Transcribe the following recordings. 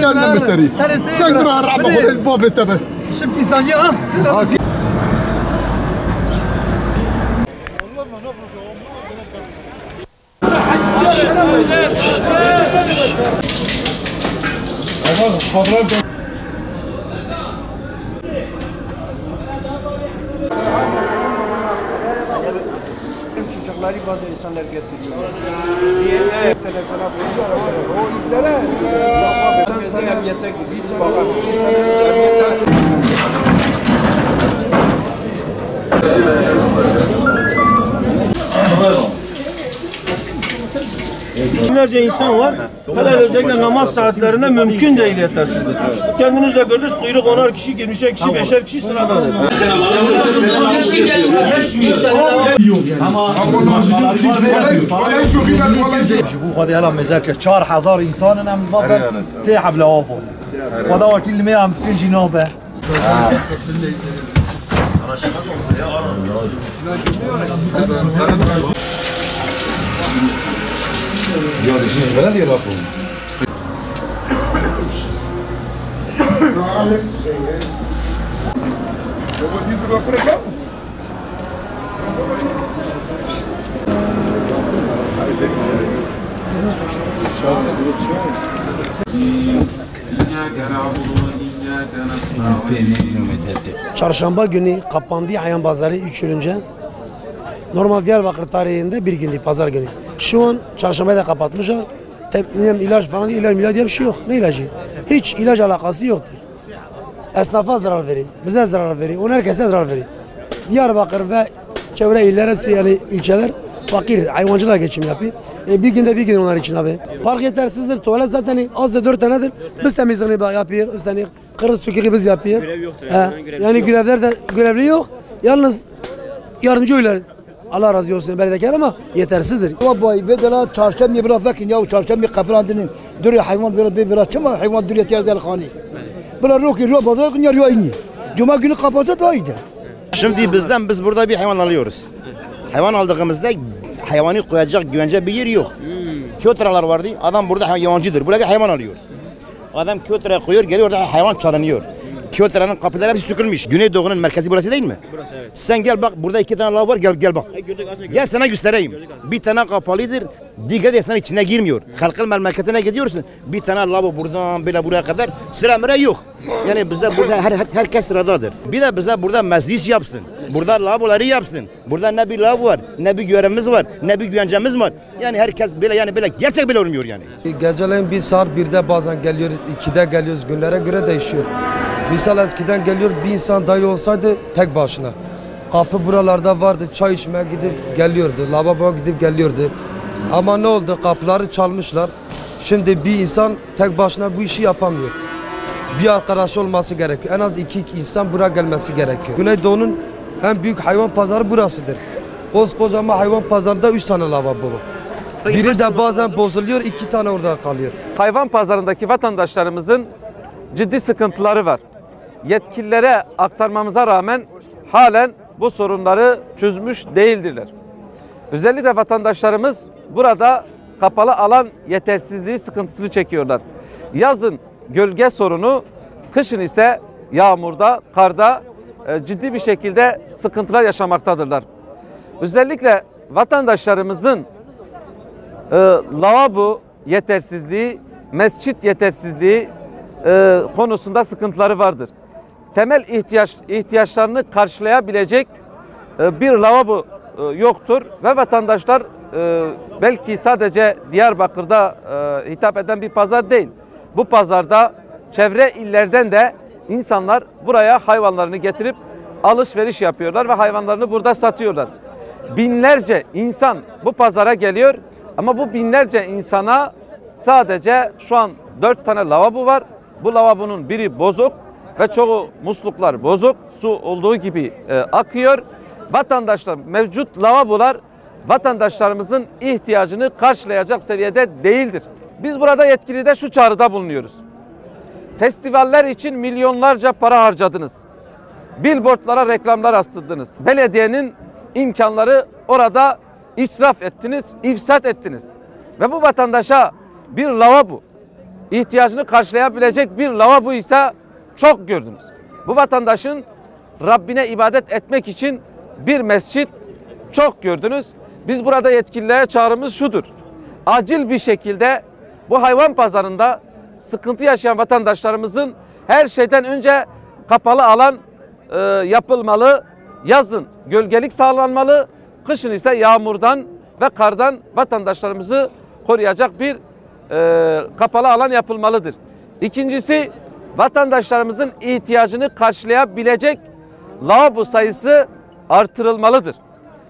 قال مشتري تقرا رعبه خذ الباب تبع شفت انسان يا Çocukları bazı insanlar getiriyorlar. Niye? Televizyona koyuyorlar. O iplere. Sen emniyete biz bakalım. Binlerce insan var. Hele özellikle namaz saatlerinde mümkün değil yetersizdir. Kendiniz de gördünüz kuyruk 10'ar kişi, 20'şer kişi, 5'er kişi sıradadır. Bu kadar yalan mezarke 4000 insanın hem babet sehab lavabo. Ve da vakil mi am tkin cinabe. يا رجال البلد يراقبون Çarşamba günü kapandı hayvan pazarı 3 yıl önce. Normal Diyarbakır tarihinde bir gündü pazar günü. Şu an çarşambayı da kapatmışlar. İlaç falan değil, ilaç diye bir şey yok. Ne ilacı? Hiç ilaç alakası yoktur. Esnafa zarar veriyor, bize zarar veriyor, ona herkese zarar veriyor. Diyarbakır ve çevre iller hepsi yani ilçeler fakir, hayvancılığa geçim yapıyor. Bir gün onlar için abi. Park yetersizdir, tuvalet zaten azdır 4 tanedir. Biz temizliğini yapıyoruz, üstelik kırız söküğü biz yapıyoruz. Görev yoktur. Yani görevli yok. Yalnız yardımcı öyler. Allah razı olsun belediyekar ama yetersizdir. Vallahi vedela çarşamba bir fakin ya çarşamba kaprandının duri hayvan bir çama hayvan duri yerler khani. Bula roki ro bazar gün yarıyor aynı. Cuma günü kapatsa daha iyidir. Şimdi biz burada bir hayvan alıyoruz. Hayvan aldığımızda hayvanı koyacak güvence bir yer yok. Kötüralar vardı. Adam burada yabancıdır. Buraya hayvan alıyor. Adam kötüre koyuyor, geliyor orada hayvan çalınıyor. Kyotra'nın kapıları hepsi sökülmüş. Güneydoğu'nun merkezi burası değil mi? Burası evet. Sen gel bak burada 2 tane lav var gel bak. Gel sana göstereyim. Bir tane kapalıdır. Diğeri de sana içine girmiyor. Halkın memleketine gidiyorsun. Bir tane lav buradan böyle buraya kadar sıra mıra yok. Yani bizde burada herkes sıradadır. Bir de bize burada meclis yapsın. Burada lavaboları yapsın. Burada ne bir lav var, ne bir görevimiz var, ne bir güvencemiz var. Yani herkes böyle gerçek bile olmuyor yani. Geceleyin 1 saat 1'de bazen geliyoruz, 2'de geliyoruz. Günlere göre değişiyor. Misal eskiden geliyor bir insan dahi olsaydı tek başına. Kapı buralarda vardı, çay içmeye gidip geliyordu, lavaboya gidip geliyordu. Ama ne oldu? Kapıları çalmışlar. Şimdi bir insan tek başına bu işi yapamıyor. Bir arkadaş olması gerekiyor. En az 2 insan buraya gelmesi gerekiyor. Güneydoğu'nun en büyük hayvan pazarı burasıdır. Koskocaman hayvan pazarında 3 tane lavabo var. Biri de bazen bozuluyor, 2 tane orada kalıyor. Hayvan pazarındaki vatandaşlarımızın ciddi sıkıntıları var. Yetkililere aktarmamıza rağmen halen bu sorunları çözmüş değildirler. Özellikle vatandaşlarımız burada kapalı alan yetersizliği sıkıntısını çekiyorlar. Yazın gölge sorunu, kışın ise yağmurda, karda ciddi bir şekilde sıkıntılar yaşamaktadırlar. Özellikle vatandaşlarımızın lavabo yetersizliği, mescit yetersizliği konusunda sıkıntıları vardır. Temel ihtiyaçlarını karşılayabilecek bir lavabo yoktur ve vatandaşlar belki sadece Diyarbakır'da hitap eden bir pazar değil. Bu pazarda çevre illerden de insanlar buraya hayvanlarını getirip alışveriş yapıyorlar ve hayvanlarını burada satıyorlar. Binlerce insan bu pazara geliyor ama bu binlerce insana sadece şu an 4 tane lavabo var. Bu lavabonun biri bozuk ve çoğu musluklar bozuk. Su olduğu gibi akıyor. Vatandaşlar, mevcut lavabolar vatandaşlarımızın ihtiyacını karşılayacak seviyede değildir. Biz burada yetkilide şu çağrıda bulunuyoruz. Festivaller için milyonlarca para harcadınız. Billboardlara reklamlar astırdınız. Belediyenin imkanları orada israf ettiniz, ifsat ettiniz. Ve bu vatandaşa bir lavabo ihtiyacını karşılayabilecek bir lavabo ise çok gördünüz. Bu vatandaşın Rabbine ibadet etmek için bir mescit çok gördünüz. Biz burada yetkililere çağrımız şudur. Acil bir şekilde bu hayvan pazarında sıkıntı yaşayan vatandaşlarımızın her şeyden önce kapalı alan yapılmalı. Yazın gölgelik sağlanmalı. Kışın ise yağmurdan ve kardan vatandaşlarımızı koruyacak bir kapalı alan yapılmalıdır. İkincisi, vatandaşlarımızın ihtiyacını karşılayabilecek lavabo sayısı artırılmalıdır.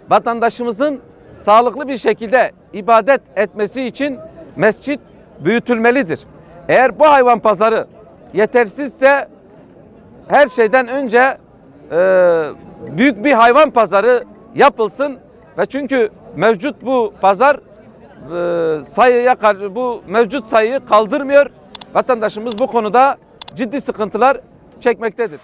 Vatandaşımızın sağlıklı bir şekilde ibadet etmesi için mescit büyütülmelidir. Eğer bu hayvan pazarı yetersizse her şeyden önce büyük bir hayvan pazarı yapılsın ve çünkü mevcut bu pazar bu mevcut sayıyı kaldırmıyor. Vatandaşımız bu konuda ciddi sıkıntılar çekmektedir.